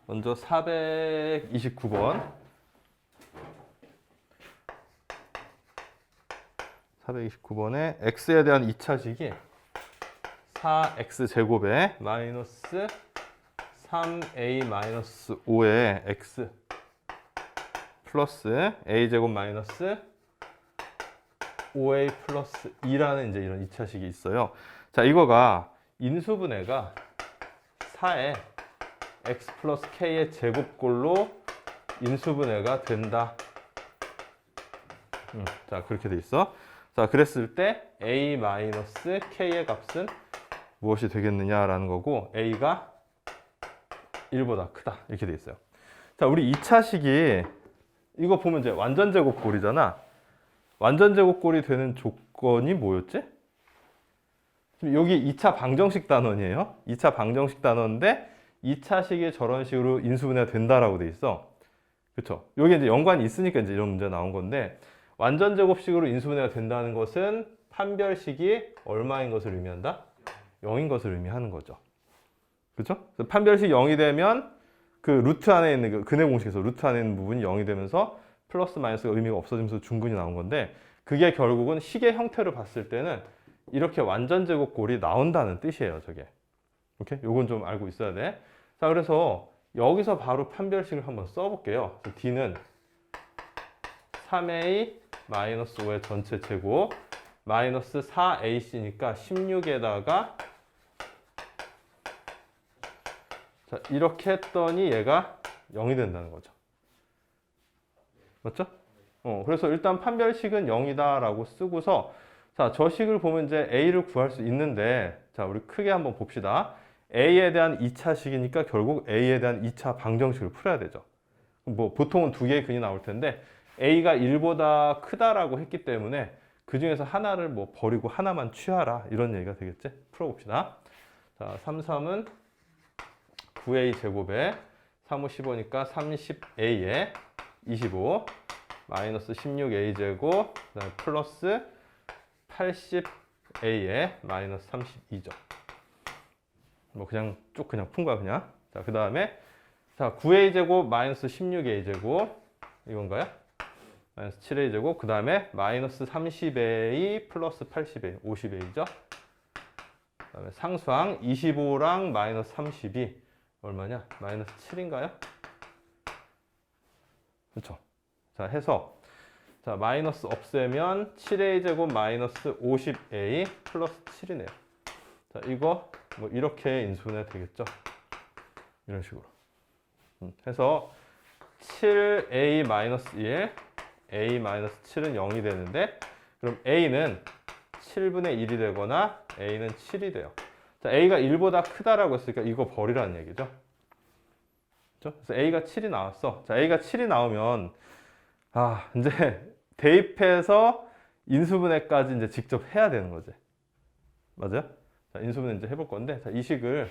먼저 429번. 429번에 x에 대한 2차식이 4x제곱에 마이너스 3a-5의 x 플러스 a제곱 마이너스 5a 플러스 2라는 이제 이런 2차식이 있어요. 자, 이거가 인수분해가 4에 x 플러스 k의 제곱꼴로 인수분해가 된다. 자, 그렇게 돼 있어. 자, 그랬을 때 a 마이너스 k의 값은 무엇이 되겠느냐라는 거고, a가 1보다 크다 이렇게 돼 있어요. 자, 우리 2차식이 이거 보면 이제 완전 제곱꼴이잖아. 완전 제곱꼴이 되는 조건이 뭐였지? 지금 여기 2차 방정식 단원이에요. 2차 방정식 단원인데 2차식이 저런 식으로 인수분해가 된다라고 돼 있어. 그렇죠? 여기 이제 연관이 있으니까 이제 이런 문제가 나온 건데, 완전 제곱식으로 인수분해가 된다는 것은 판별식이 얼마인 것을 의미한다? 0인 것을 의미하는 거죠. 그렇죠? 판별식 0이 되면 그 루트 안에 있는 그 근해 공식에서 루트 안에 있는 부분이 0이 되면서 플러스 마이너스가 의미가 없어지면서 중근이 나온 건데, 그게 결국은 식의 형태로 봤을 때는 이렇게 완전 제곱꼴이 나온다는 뜻이에요, 저게. 오케이? 요건 좀 알고 있어야 돼. 자, 그래서 여기서 바로 판별식을 한번 써볼게요. d는 3a-5의 전체 제곱 마이너스 4ac니까 16에다가 자, 이렇게 했더니 얘가 0이 된다는 거죠. 맞죠? 그래서 일단 판별식은 0이다 라고 쓰고서, 자, 저 식을 보면 이제 a를 구할 수 있는데, 자, 우리 크게 한번 봅시다. a에 대한 2차식이니까 결국 a에 대한 2차 방정식을 풀어야 되죠. 뭐 보통은 두 개의 근이 나올 텐데 a가 1보다 크다라고 했기 때문에 그 중에서 하나를 뭐 버리고 하나만 취하라 이런 얘기가 되겠지? 풀어봅시다. 자, 33은 9a 제곱에 3, 5, 15니까 30a에 25 마이너스 16a 제곱 그다음에 플러스 80a에 마이너스 32죠. 뭐 그냥 쭉 그냥 푼 거야 그냥. 자, 그 다음에 자 9a 제곱 마이너스 16a 제곱 이건가요? 마이너스 7a 제곱 그 다음에 마이너스 30a 플러스 80a 50a죠. 그 다음에 상수항 25랑 마이너스 30이 얼마냐? 마이너스 7인가요? 그렇죠. 자, 해서 자 마이너스 없애면 7a 제곱 마이너스 50a 플러스 7이네요. 자, 이거 뭐 이렇게 인수분해 되겠죠. 이런 식으로. 해서 7a 마이너스 1, a 마이너스 7은 0이 되는데, 그럼 a는 7분의 1이 되거나 a는 7이 돼요. 자, a가 1보다 크다라고 했으니까 이거 버리라는 얘기죠. 그렇죠? 그래서 a가 7이 나왔어. 자, a가 7이 나오면 이제 대입해서 인수분해까지 이제 직접 해야 되는 거지. 맞아요? 자, 인수분해 이제 해볼 건데, 자, 이 식을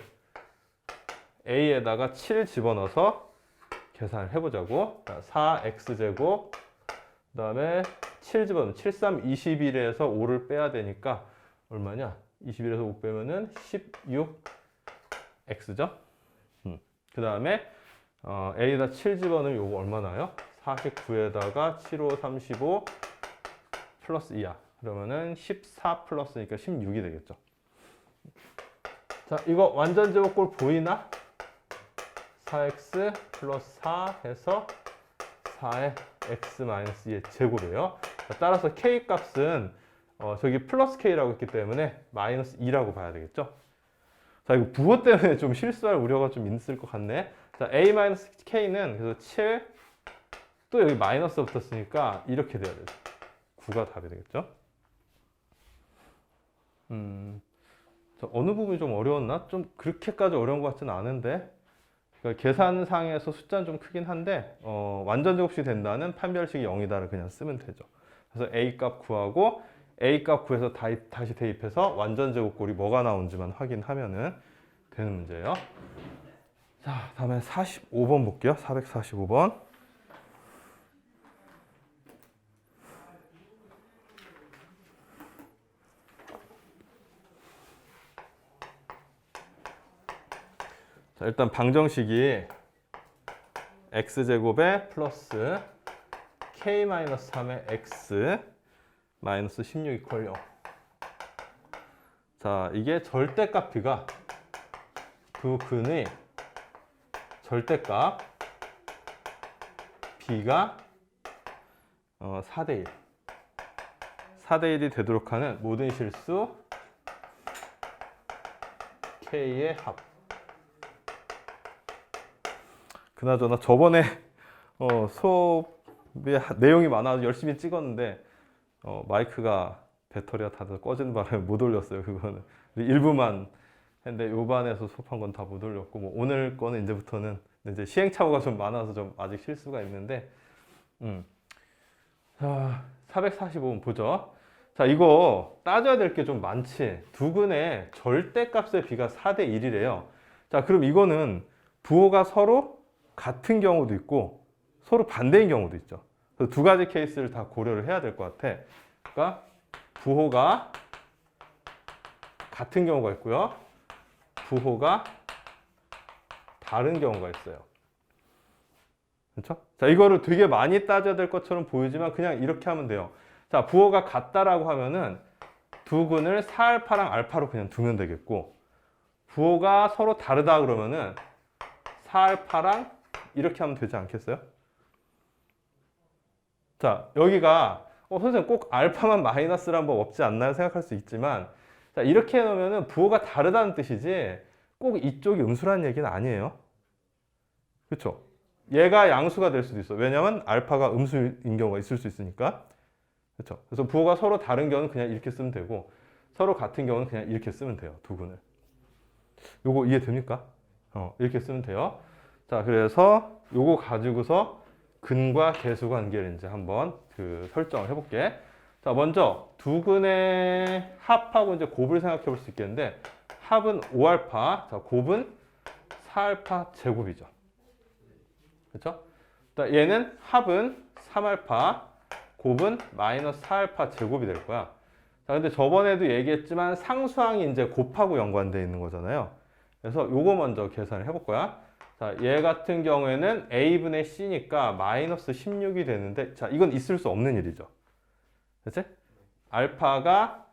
a에다가 7 집어넣어서 계산을 해보자고. 자, 4x제곱 그 다음에 7 집어넣으면 7, 3, 21에서 5를 빼야 되니까 얼마냐? 21에서 5 빼면은 16x죠. 그 다음에 a에다 7 집어넣으면 요거 얼마 나요? 49에다가 7, 5, 35 플러스 2야. 그러면은 14 플러스니까 16이 되겠죠. 자, 이거 완전 제곱꼴 보이나? 4x 플러스 4 해서 4의 x-2의 제곱이에요. 따라서 k 값은 저기 플러스 k라고 했기 때문에 마이너스 2라고 봐야 되겠죠. 자, 이거 부호 때문에 좀 실수할 우려가 좀 있을 것 같네. 자, a-k는 그래서 7, 또 여기 마이너스 붙었으니까 이렇게 돼야 되죠. 9가 답이 되겠죠. 어느 부분이 좀 어려웠나? 좀 그렇게까지 어려운 것 같지는 않은데, 그러니까 계산상에서 숫자는 좀 크긴 한데 완전 제곱식이 된다는 판별식이 0이다를 그냥 쓰면 되죠. 그래서 a 값 구하고 a 값 구해서 다시 대입해서 완전 제곱꼴이 뭐가 나온지만 확인하면 되는 문제예요. 자, 다음에 45번 볼게요. 445번. 자, 일단 방정식이 x제곱에 플러스 k-3의 x 마이너스 16 이퀄 0. 자, 이게 절대값 b가 두 근의 절대값 b가 4대 1. 4대 1이 되도록 하는 모든 실수 k의 합. 그나저나 저번에 수업에 내용이 많아서 열심히 찍었는데 마이크가 배터리가 다들 꺼진 바람에 못 올렸어요. 그거는 일부만 했는데 요 반에서 수업한 건 다 못 올렸고, 뭐 오늘 거는 이제부터는 이제 시행착오가 좀 많아서 좀 아직 실수가 있는데, 자 445번 보죠. 자, 이거 따져야 될 게 좀 많지. 두 근의 절대값의 비가 4대 1이래요. 자, 그럼 이거는 부호가 서로 같은 경우도 있고 서로 반대인 경우도 있죠. 그래서 두 가지 케이스를 다 고려를 해야 될 것 같아. 그러니까 부호가 같은 경우가 있고요, 부호가 다른 경우가 있어요. 그렇죠? 자, 이거를 되게 많이 따져야 될 것처럼 보이지만 그냥 이렇게 하면 돼요. 자, 부호가 같다라고 하면은 두 근을 4알파랑 알파로 그냥 두면 되겠고, 부호가 서로 다르다 그러면은 4알파랑 이렇게 하면 되지 않겠어요? 자, 여기가 선생님 꼭 알파만 마이너스란 법 없지 않나요? 생각할 수 있지만, 자, 이렇게 해놓으면은 부호가 다르다는 뜻이지 꼭 이쪽이 음수라는 얘기는 아니에요. 그렇죠? 얘가 양수가 될 수도 있어. 왜냐면 알파가 음수인 경우가 있을 수 있으니까. 그렇죠? 그래서 부호가 서로 다른 경우는 그냥 이렇게 쓰면 되고, 서로 같은 경우는 그냥 이렇게 쓰면 돼요. 두 근을. 요거 이해됩니까? 이렇게 쓰면 돼요. 자, 그래서 요거 가지고서 근과 계수 관계를 이제 한번 설정을 해볼게. 자, 먼저 두 근의 합하고 이제 곱을 생각해 볼 수 있겠는데, 합은 5알파, 자, 곱은 4알파 제곱이죠. 그렇죠? 얘는 합은 3알파, 곱은 마이너스 4알파 제곱이 될 거야. 자, 근데 저번에도 얘기했지만 상수항이 이제 곱하고 연관되어 있는 거잖아요. 그래서 요거 먼저 계산을 해볼 거야. 자, 얘 같은 경우에는 a분의 c니까 마이너스 16이 되는데, 자, 이건 있을 수 없는 일이죠. 그치? 알파가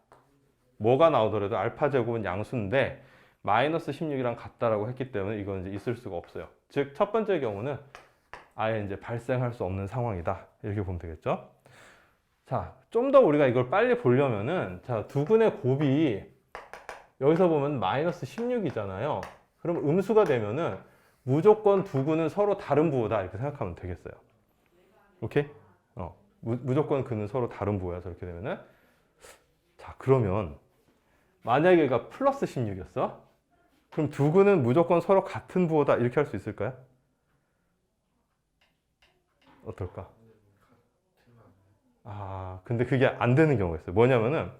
뭐가 나오더라도 알파 제곱은 양수인데 마이너스 16이랑 같다라고 했기 때문에 이건 이제 있을 수가 없어요. 즉, 첫 번째 경우는 아예 이제 발생할 수 없는 상황이다. 이렇게 보면 되겠죠? 자, 좀 더 우리가 이걸 빨리 보려면은, 자, 두 근의 곱이 여기서 보면 마이너스 16이잖아요. 그럼 음수가 되면은 무조건 두 근은 서로 다른 부호다. 이렇게 생각하면 되겠어요. 오케이? 무조건 근은 서로 다른 부호야. 저렇게 되면은. 자, 그러면 만약에 얘가 플러스 16이었어? 그럼 두 근은 무조건 서로 같은 부호다. 이렇게 할 수 있을까요? 어떨까? 근데 그게 안 되는 경우가 있어요. 뭐냐면은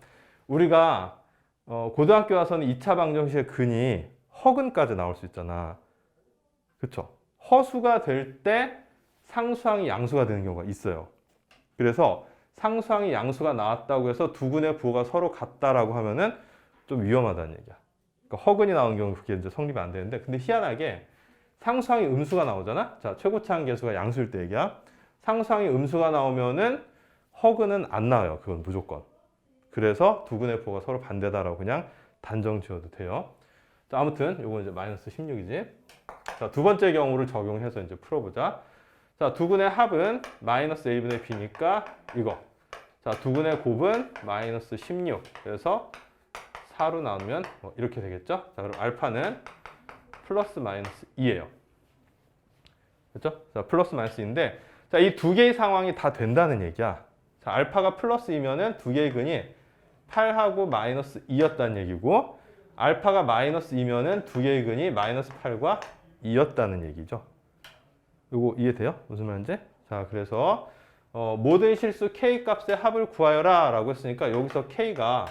우리가 고등학교 와서는 2차 방정식의 근이 허근까지 나올 수 있잖아. 그쵸? 허수가 될 때 상수항이 양수가 되는 경우가 있어요. 그래서 상수항이 양수가 나왔다고 해서 두 근의 부호가 서로 같다라고 하면은 좀 위험하다는 얘기야. 그러니까 허근이 나오는 경우 그게 이제 성립이 안 되는데, 근데 희한하게 상수항이 음수가 나오잖아? 자, 최고차항 계수가 양수일 때 얘기야. 상수항이 음수가 나오면은 허근은 안 나와요. 그건 무조건. 그래서 두 근의 부호가 서로 반대다라고 그냥 단정 지어도 돼요. 자, 아무튼 요건 이제 마이너스 16이지. 자, 두 번째 경우를 적용해서 이제 풀어보자. 자, 두 근의 합은 마이너스 a분의 b니까 이거. 자, 두 근의 곱은 마이너스 16. 그래서 4로 나누면 이렇게 되겠죠? 자, 그럼 알파는 플러스 마이너스 2예요. 그렇죠? 자, 플러스 마이너스 2인데, 자, 이 두 개의 상황이 다 된다는 얘기야. 자, 알파가 플러스 2면은 두 개의 근이 8하고 마이너스 2였다는 얘기고, 알파가 마이너스 2면은 두 개의 근이 마이너스 8과 2였다는 얘기죠. 이거 이해돼요? 무슨 말인지? 자, 그래서 모든 실수 k 값의 합을 구하여라 라고 했으니까 여기서 k가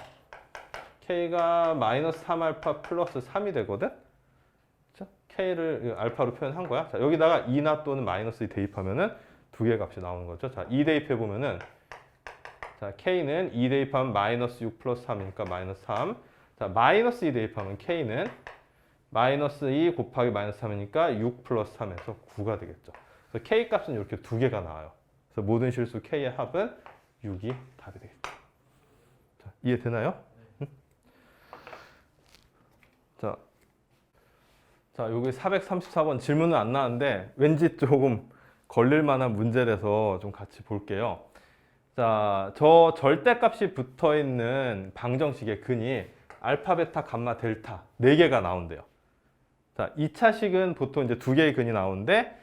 마이너스 3알파 플러스 3이 되거든? 그렇죠? k를 알파로 표현한 거야. 자, 여기다가 2나 또는 마이너스 2 대입하면은 두 개의 값이 나오는 거죠. 자, 2 대입해 보면은, 자, k는 2 대입하면 마이너스 6 플러스 3이니까 마이너스 3. 자, 마이너스 2 대입하면 k는 마이너스 2 곱하기 마이너스 3이니까 6 플러스 3에서 9가 되겠죠. 그래서 K 값은 이렇게 두 개가 나와요. 그래서 모든 실수 K의 합은 6이 답이 되겠죠. 자, 이해되나요? 응? 자, 여기 434번 질문은 안 나왔는데 왠지 조금 걸릴 만한 문제라서 좀 같이 볼게요. 자, 저 절대값이 붙어 있는 방정식의 근이 알파, 베타, 감마, 델타 4개가 나온대요. 자, 2차식은 보통 이제 2개의 근이 나오는데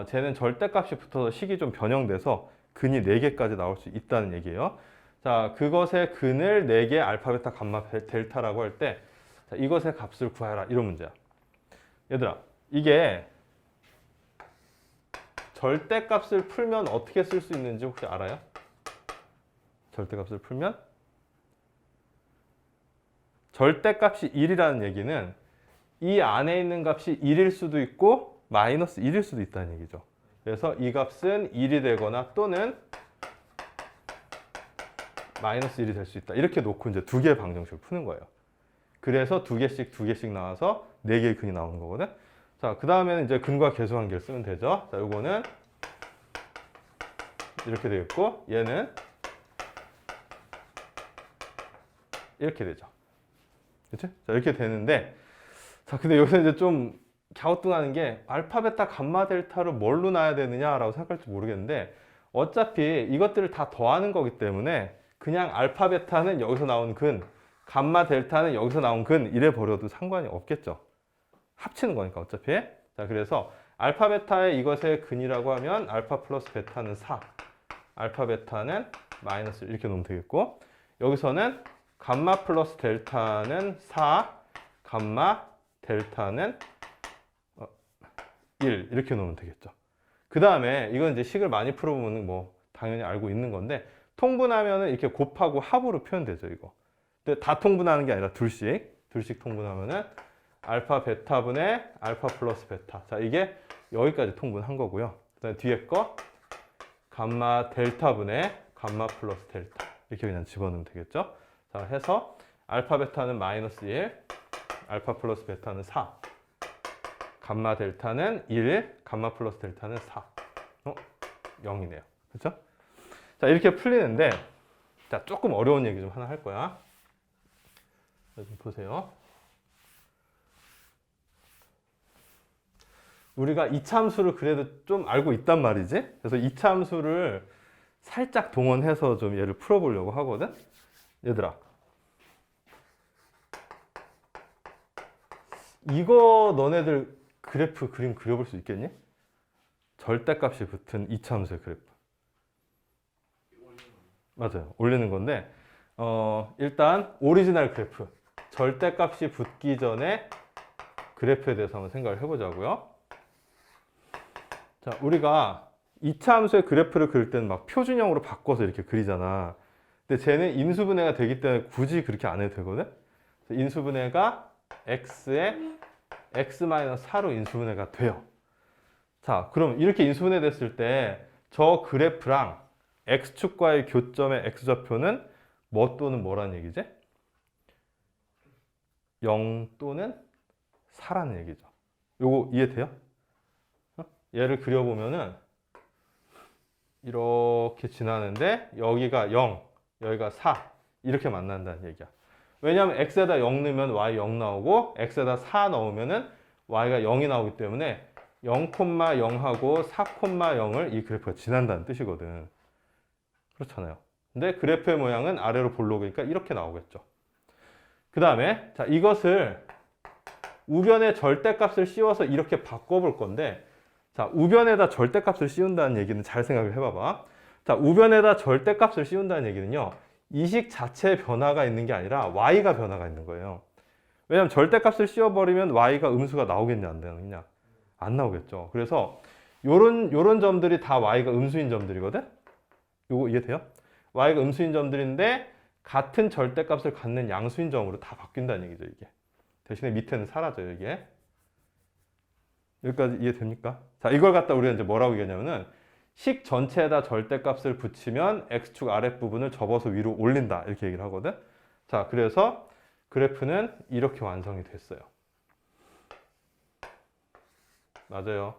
쟤는 절대값이 붙어서 식이 좀 변형돼서 근이 4개까지 나올 수 있다는 얘기예요. 자, 그것의 근을 4개 알파, 베타, 감마, 델타라고 할 때 이것의 값을 구하라 이런 문제야. 얘들아, 이게 절대값을 풀면 어떻게 쓸 수 있는지 혹시 알아요? 절대값을 풀면 절대값이 1이라는 얘기는 이 안에 있는 값이 1일 수도 있고 마이너스 1일 수도 있다는 얘기죠. 그래서 이 값은 1이 되거나 또는 마이너스 1이 될 수 있다. 이렇게 놓고 이제 2개의 방정식을 푸는 거예요. 그래서 2개씩 나와서 4개의 근이 나오는 거거든. 자, 그 다음에는 이제 근과 계수관계를 쓰면 되죠. 자, 요거는 이렇게 되겠고 얘는 이렇게 되죠. 그치? 자, 이렇게 되는데, 자, 근데 여기서 이제 좀 갸우뚱하는 게 알파, 베타, 감마, 델타를 뭘로 놔야 되느냐라고 생각할지 모르겠는데 어차피 이것들을 다 더하는 거기 때문에 그냥 알파, 베타는 여기서 나온 근, 감마, 델타는 여기서 나온 근 이래 버려도 상관이 없겠죠. 합치는 거니까 어차피. 자, 그래서 알파, 베타의 이것의 근이라고 하면 알파 플러스 베타는 4, 알파, 베타는 마이너스 이렇게 놓으면 되겠고 여기서는 감마 플러스 델타는 4, 감마, 델타는 1 이렇게 놓으면 되겠죠. 그 다음에 이건 이제 식을 많이 풀어보면 뭐 당연히 알고 있는 건데 통분하면은 이렇게 곱하고 합으로 표현되죠, 이거. 근데 다 통분하는 게 아니라 둘씩 통분하면은 알파 베타분의 알파 플러스 베타. 자, 이게 여기까지 통분한 거고요. 그다음에 뒤에 거 감마 델타분의 감마 플러스 델타 이렇게 그냥 집어넣으면 되겠죠. 자, 해서 알파 베타는 마이너스 1, 알파 플러스 베타는 4, 감마 델타는 1, 감마 플러스 델타는 4. 0이네요. 그렇죠? 자, 이렇게 풀리는데 자, 조금 어려운 얘기 좀 하나 할 거야. 좀 보세요. 우리가 이차함수를 그래도 좀 알고 있단 말이지. 그래서 이차함수를 살짝 동원해서 좀 얘를 풀어보려고 하거든. 얘들아, 이거 너네들 그래프 그림 그려볼 수 있겠니? 절대값이 붙은 이차함수의 그래프. 맞아요. 올리는 건데 일단 오리지널 그래프, 절대값이 붙기 전에 그래프에 대해서 한번 생각을 해보자고요. 자, 우리가 이차함수의 그래프를 그릴 때는 막 표준형으로 바꿔서 이렇게 그리잖아. 근데 쟤는 인수분해가 되기 때문에 굳이 그렇게 안 해도 되거든. 인수분해가 x에 x-4로 인수분해가 돼요. 자, 그럼 이렇게 인수분해 됐을 때 저 그래프랑 x축과의 교점의 x좌표는 뭐 또는 뭐라는 얘기지? 0 또는 4라는 얘기죠. 요거 이해돼요? 얘를 그려보면은 이렇게 지나는데 여기가 0, 여기가 4 이렇게 만난다는 얘기야. 왜냐하면 x에다 0 넣으면 y 0 나오고 x에다 4 넣으면은 y가 0이 나오기 때문에 0,0하고 4,0을 이 그래프가 지난다는 뜻이거든. 그렇잖아요. 근데 그래프의 모양은 아래로 볼록이니까 이렇게 나오겠죠. 그 다음에 자, 이것을 우변의 절대값을 씌워서 이렇게 바꿔볼 건데, 자, 우변에다 절대값을 씌운다는 얘기는 잘 생각을 해봐봐. 자, 우변에다 절대값을 씌운다는 얘기는요, 이 식 자체의 변화가 있는 게 아니라 y가 변화가 있는 거예요. 왜냐하면 절대값을 씌워버리면 y가 음수가 나오겠냐 안 나오겠냐? 안 나오겠죠. 그래서 요런 점들이 다 y가 음수인 점들이거든? 요거 이해돼요? y가 음수인 점들인데 같은 절대값을 갖는 양수인 점으로 다 바뀐다는 얘기죠, 이게. 대신에 밑에는 사라져요, 이게. 여기까지 이해됩니까? 자, 이걸 갖다 우리가 이제 뭐라고 얘기하냐면은 식 전체에다 절대값을 붙이면 x축 아랫부분을 접어서 위로 올린다, 이렇게 얘기를 하거든. 자, 그래서 그래프는 이렇게 완성이 됐어요. 맞아요.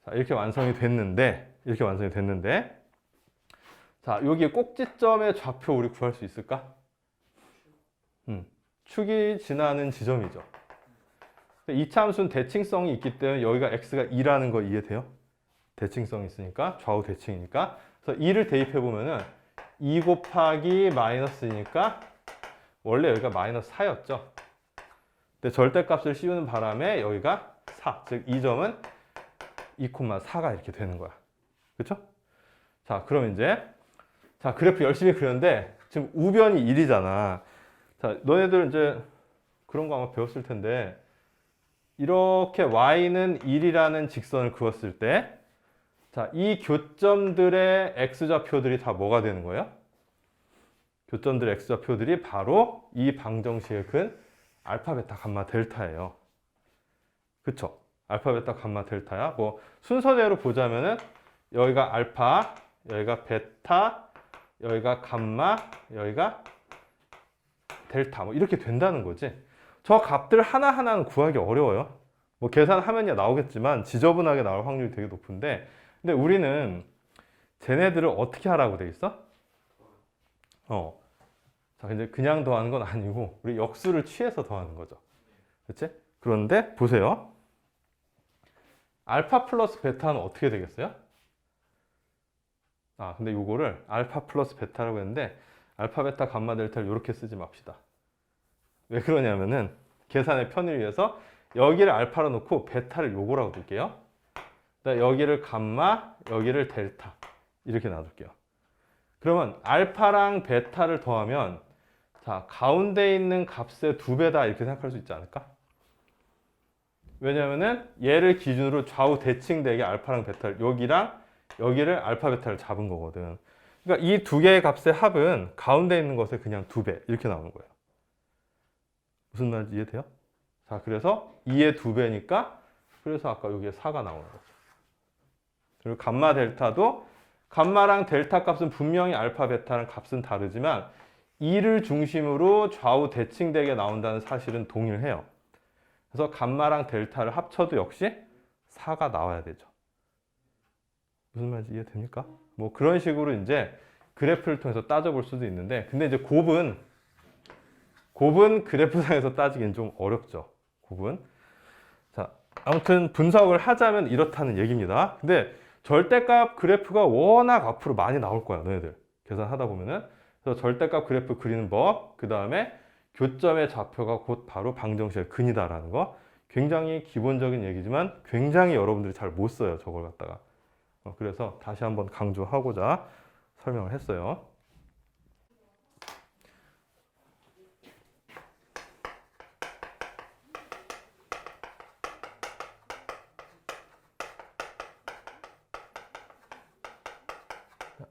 자, 이렇게 완성이 됐는데, 자, 여기 꼭지점의 좌표 우리 구할 수 있을까? 축이 지나는 지점이죠. 이차함수는 대칭성이 있기 때문에 여기가 x가 2라는 거 이해돼요? 대칭성이 있으니까, 좌우 대칭이니까. 그래서 2를 대입해 보면은 2 곱하기 마이너스니까 원래 여기가 마이너스 4였죠. 근데 절대값을 씌우는 바람에 여기가 4, 즉 이 점은 2,4가 이렇게 되는 거야. 그렇죠? 자, 그럼 이제 자, 그래프 열심히 그렸는데 지금 우변이 1이잖아. 자, 너네들 이제 그런 거 아마 배웠을 텐데 이렇게 y는 1이라는 직선을 그었을 때 자, 이 교점들의 x좌표들이 다 뭐가 되는 거예요? 교점들의 x좌표들이 바로 이 방정식의 근 알파, 베타, 감마, 델타예요. 그쵸? 알파, 베타, 감마, 델타야. 뭐 순서대로 보자면은 여기가 알파, 여기가 베타, 여기가 감마, 여기가 델타 뭐 이렇게 된다는 거지. 저 값들 하나하나는 구하기 어려워요. 뭐 계산하면야 나오겠지만 지저분하게 나올 확률이 되게 높은데 근데 우리는 쟤네들을 어떻게 하라고 돼 있어? 자, 근데 그냥 더하는 건 아니고 우리 역수를 취해서 더하는 거죠. 그렇지? 그런데 보세요. 알파 플러스 베타는 어떻게 되겠어요? 아, 근데 요거를 알파 플러스 베타라고 했는데 알파, 베타, 감마, 델타를 이렇게 쓰지 맙시다. 왜 그러냐면은 계산의 편의를 위해서 여기를 알파로 놓고 베타를 요거라고 둘게요. 여기를 감마, 여기를 델타 이렇게 놔둘게요. 그러면 알파랑 베타를 더하면 자, 가운데 있는 값의 2배다 이렇게 생각할 수 있지 않을까? 왜냐면은 얘를 기준으로 좌우 대칭되게 알파랑 베타를 여기랑 여기를 알파, 베타를 잡은 거거든. 그러니까 이 두 개의 값의 합은 가운데 있는 것의 그냥 2배 이렇게 나오는 거예요. 무슨 말인지 이해돼요? 자, 그래서 2의 2배니까 그래서 아까 여기에 4가 나오는 거죠. 그리고 감마 델타도 감마랑 델타 값은 분명히 알파, 베타랑 값은 다르지만 2를 중심으로 좌우 대칭되게 나온다는 사실은 동일해요. 그래서 감마랑 델타를 합쳐도 역시 4가 나와야 되죠. 무슨 말인지 이해됩니까? 뭐 그런 식으로 이제 그래프를 통해서 따져볼 수도 있는데 근데 이제 곱은 그래프상에서 따지기는 좀 어렵죠. 곱은. 자, 아무튼 분석을 하자면 이렇다는 얘기입니다. 근데 절대값 그래프가 워낙 앞으로 많이 나올 거야, 너희들. 계산하다 보면은. 그래서 절대값 그래프 그리는 법, 그 다음에 교점의 좌표가 곧 바로 방정식의 근이다라는 거. 굉장히 기본적인 얘기지만 굉장히 여러분들이 잘 못 써요, 저걸 갖다가. 그래서 다시 한번 강조하고자 설명을 했어요.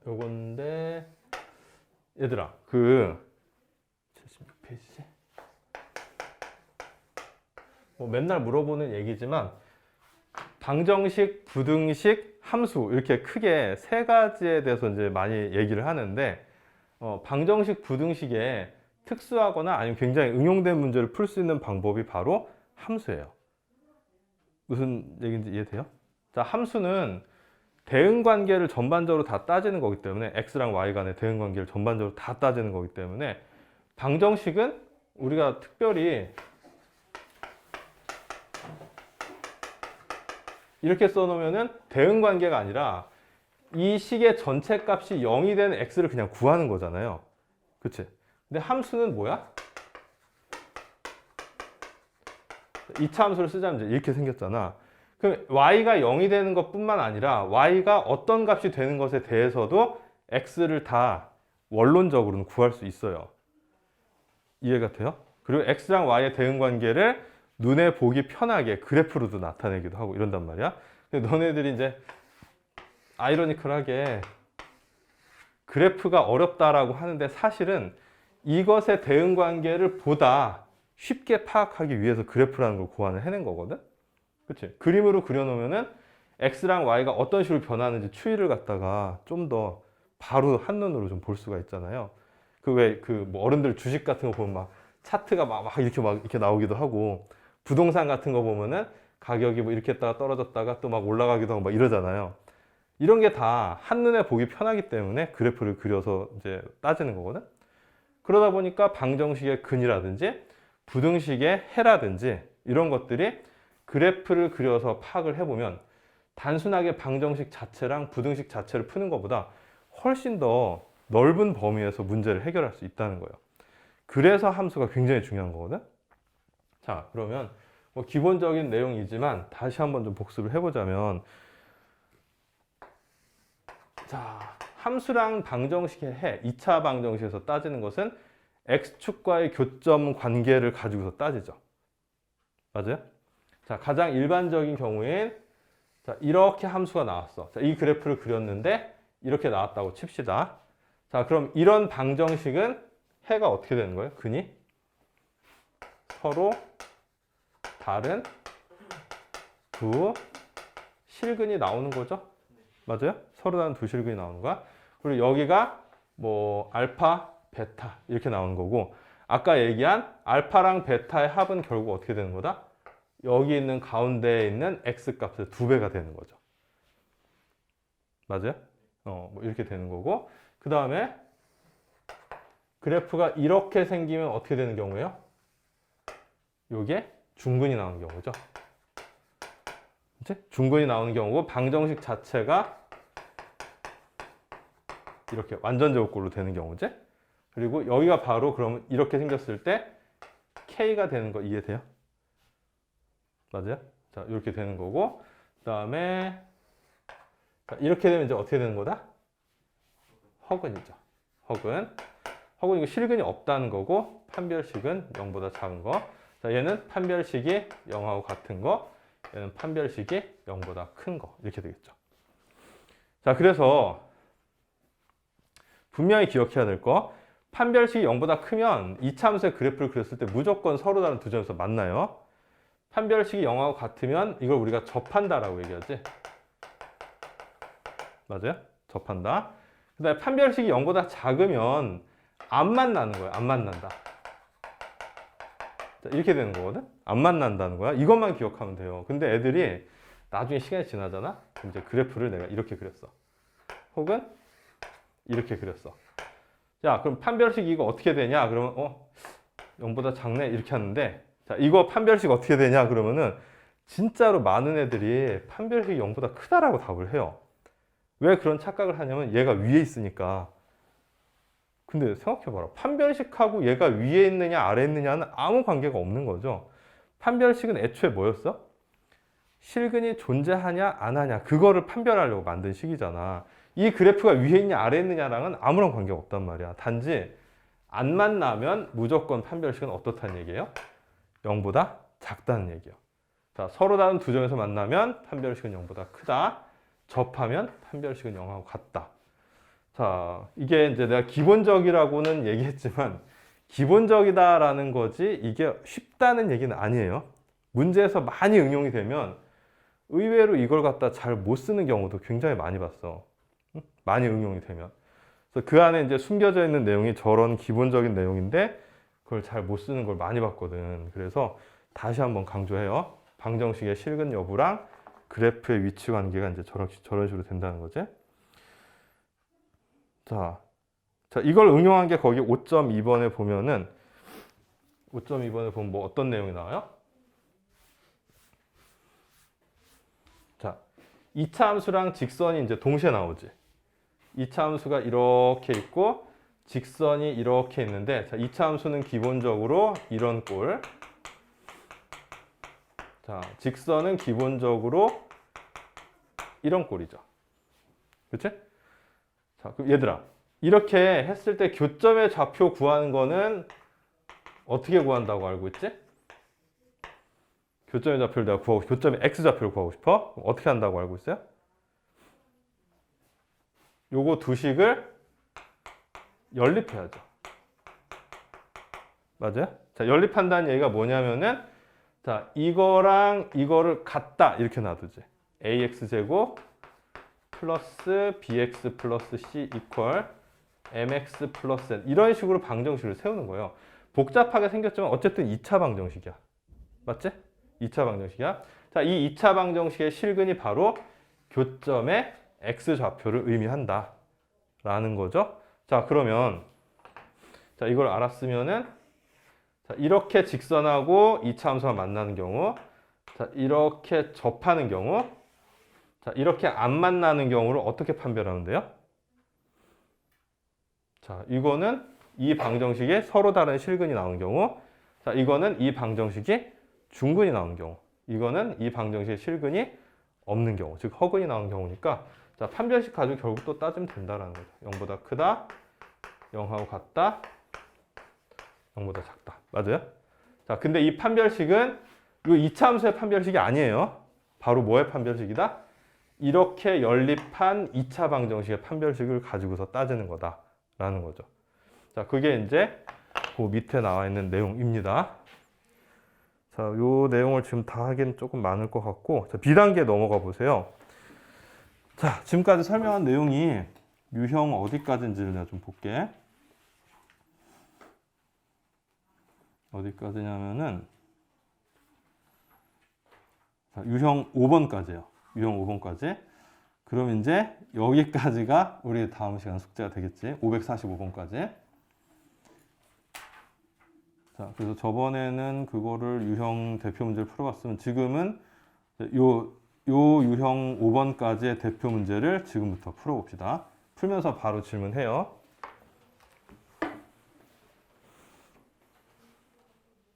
요건데 얘들아 그 76페이지 뭐 맨날 물어보는 얘기지만 방정식, 부등식, 함수 이렇게 크게 세 가지에 대해서 이제 많이 얘기를 하는데 방정식, 부등식에 특수하거나 아니면 굉장히 응용된 문제를 풀 수 있는 방법이 바로 함수예요. 무슨 얘기인지 이해돼요? 자, 함수는 대응관계를 전반적으로 다 따지는 거기 때문에 x랑 y 간의 대응관계를 전반적으로 다 따지는 거기 때문에 방정식은 우리가 특별히 이렇게 써놓으면은 대응관계가 아니라 이 식의 전체 값이 0이 되는 x를 그냥 구하는 거잖아요. 그치? 근데 함수는 뭐야? 2차 함수를 쓰자면 이제 이렇게 생겼잖아. 그럼 y가 0이 되는 것뿐만 아니라 y가 어떤 값이 되는 것에 대해서도 x를 다 원론적으로는 구할 수 있어요. 이해가 돼요? 그리고 x랑 y의 대응관계를 눈에 보기 편하게 그래프로도 나타내기도 하고 이런단 말이야. 근데 너네들이 이제 아이러니컬하게 그래프가 어렵다라고 하는데 사실은 이것의 대응관계를 보다 쉽게 파악하기 위해서 그래프라는 걸 고안을 해낸 거거든. 그치? 그림으로 그려놓으면은 x랑 y가 어떤 식으로 변하는지 추이를 갖다가 좀 더 바로 한눈으로 좀 볼 수가 있잖아요. 뭐 어른들 주식 같은 거 보면 막 차트가 막 이렇게 나오기도 하고 부동산 같은 거 보면은 가격이 뭐 이렇게 했다가 떨어졌다가 또 막 올라가기도 하고 막 이러잖아요. 이런 게 다 한눈에 보기 편하기 때문에 그래프를 그려서 이제 따지는 거거든. 그러다 보니까 방정식의 근이라든지 부등식의 해라든지 이런 것들이 그래프를 그려서 파악을 해보면 단순하게 방정식 자체랑 부등식 자체를 푸는 것보다 훨씬 더 넓은 범위에서 문제를 해결할 수 있다는 거예요. 그래서 함수가 굉장히 중요한 거거든. 자, 그러면 뭐 기본적인 내용이지만 다시 한번 좀 복습을 해보자면, 자, 함수랑 방정식의 해, 2차 방정식에서 따지는 것은 x축과의 교점 관계를 가지고서 따지죠. 맞아요? 자, 가장 일반적인 경우엔 자, 이렇게 함수가 나왔어. 자, 이 그래프를 그렸는데 이렇게 나왔다고 칩시다. 자, 그럼 이런 방정식은 해가 어떻게 되는 거예요? 근이 서로 다른 두 실근이 나오는 거죠. 맞아요? 서로 다른 두 실근이 나오는 거야. 그리고 여기가 뭐 알파, 베타 이렇게 나오는 거고, 아까 얘기한 알파랑 베타의 합은 결국 어떻게 되는 거다? 여기 있는 가운데에 있는 x 값의 2배가 되는 거죠. 맞아요? 뭐 이렇게 되는 거고, 그 다음에 그래프가 이렇게 생기면 어떻게 되는 경우예요? 요게 중근이 나오는 경우죠. 그치? 중근이 나오는 경우고, 방정식 자체가 이렇게 완전 제곱꼴로 되는 경우지. 그리고 여기가 바로 그러면 이렇게 생겼을 때 K가 되는 거 이해돼요? 맞아요? 자, 이렇게 되는 거고, 그 다음에 이렇게 되면 이제 어떻게 되는 거다? 허근이죠. 허근. 허근 이거 실근이 없다는 거고, 판별식은 0보다 작은 거. 자, 얘는 판별식이 0하고 같은 거, 얘는 판별식이 0보다 큰 거. 이렇게 되겠죠. 자, 그래서 분명히 기억해야 될 거, 판별식이 0보다 크면 2차 함수의 그래프를 그렸을 때 무조건 서로 다른 두 점에서 만나요. 판별식이 0하고 같으면 이걸 우리가 접한다라고 얘기하지. 맞아요? 접한다. 그 다음에 판별식이 0보다 작으면 안 만나는 거야. 안 만난다. 자, 이렇게 되는 거거든? 안 만난다는 거야. 이것만 기억하면 돼요. 근데 애들이 나중에 시간이 지나잖아? 그럼 이제 그래프를 내가 이렇게 그렸어. 혹은 이렇게 그렸어. 자, 그럼 판별식 이거 어떻게 되냐? 그러면 0보다 작네? 이렇게 하는데, 자, 이거 판별식 어떻게 되냐? 그러면은 진짜로 많은 애들이 판별식이 0보다 크다라고 답을 해요. 왜 그런 착각을 하냐면 얘가 위에 있으니까. 근데 생각해봐라. 판별식하고 얘가 위에 있느냐 아래에 있느냐는 아무 관계가 없는 거죠. 판별식은 애초에 뭐였어? 실근이 존재하냐 안 하냐 그거를 판별하려고 만든 식이잖아. 이 그래프가 위에 있냐 아래에 있느냐랑은 아무런 관계가 없단 말이야. 단지 안 만나면 무조건 판별식은 어떻다는 얘기예요? 0보다 작다는 얘기예요. 자, 서로 다른 두 점에서 만나면 판별식은 0보다 크다. 접하면 판별식은 0하고 같다. 자, 이게 이제 내가 기본적이라고는 얘기했지만 기본적이다라는 거지 이게 쉽다는 얘기는 아니에요. 문제에서 많이 응용이 되면 의외로 이걸 갖다 잘 못 쓰는 경우도 굉장히 많이 봤어. 많이 응용이 되면. 그래서 그 안에 이제 숨겨져 있는 내용이 저런 기본적인 내용인데 그걸 잘 못 쓰는 걸 많이 봤거든. 그래서 다시 한번 강조해요. 방정식의 실근 여부랑 그래프의 위치 관계가 이제 저런 식으로 된다는 거지. 자, 이걸 응용한 게 거기 5.2번에 보면은 5.2번에 보면 뭐 어떤 내용이 나와요? 자, 2차 함수랑 직선이 이제 동시에 나오지. 2차 함수가 이렇게 있고 직선이 이렇게 있는데, 자, 2차 함수는 기본적으로 이런 꼴. 자, 직선은 기본적으로 이런 꼴이죠. 그치? 자, 그럼 얘들아, 이렇게 했을 때 교점의 좌표 구하는 거는 어떻게 구한다고 알고 있지? 교점의 좌표를 내가 구하고, 교점의 x 좌표를 구하고 싶어? 그럼 어떻게 한다고 알고 있어요? 요거 두 식을 연립해야죠. 맞아요? 자, 연립한다는 얘기가 뭐냐면은, 자, 이거랑 이거를 같다 이렇게 놔두지. ax제곱 플러스 bx 플러스 c 이퀄 mx 플러스 n 이런 식으로 방정식을 세우는 거예요. 복잡하게 생겼지만 어쨌든 2차 방정식이야. 맞지? 2차 방정식이야. 자, 자, 이 2차 방정식의 실근이 바로 교점의 x좌표를 의미한다 라는 거죠. 자, 그러면 자, 이걸 알았으면은 자, 이렇게 직선하고 2차 함수가 만나는 경우, 자, 이렇게 접하는 경우, 자, 이렇게 안 만나는 경우를 어떻게 판별하는데요? 자, 이거는 이 방정식에 서로 다른 실근이 나오는 경우, 자, 이거는 이 방정식이 중근이 나오는 경우, 이거는 이 방정식의 실근이 없는 경우, 즉 허근이 나오는 경우니까, 자, 판별식 가지고 결국 또 따지면 된다라는 거죠. 0보다 크다, 0하고 같다, 0보다 작다. 맞아요? 자, 근데 이 판별식은 이 2차 함수의 판별식이 아니에요. 바로 뭐의 판별식이다? 이렇게 연립한 2차 방정식의 판별식을 가지고서 따지는 거다라는 거죠. 자, 그게 이제 그 밑에 나와 있는 내용입니다. 자, 요 내용을 지금 다 하기엔 조금 많을 것 같고, 자, B단계 넘어가 보세요. 자, 지금까지 설명한 내용이 유형 어디까지인지를 내가 좀 볼게. 어디까지냐면은, 자, 유형 5번까지예요. 유형 5번까지. 그럼 이제 여기까지가 우리 다음 시간 숙제가 되겠지. 545번까지. 자, 그래서 저번에는 그거를 유형 대표 문제를 풀어봤으면 지금은 요 유형 5번까지의 대표 문제를 지금부터 풀어봅시다. 풀면서 바로 질문해요.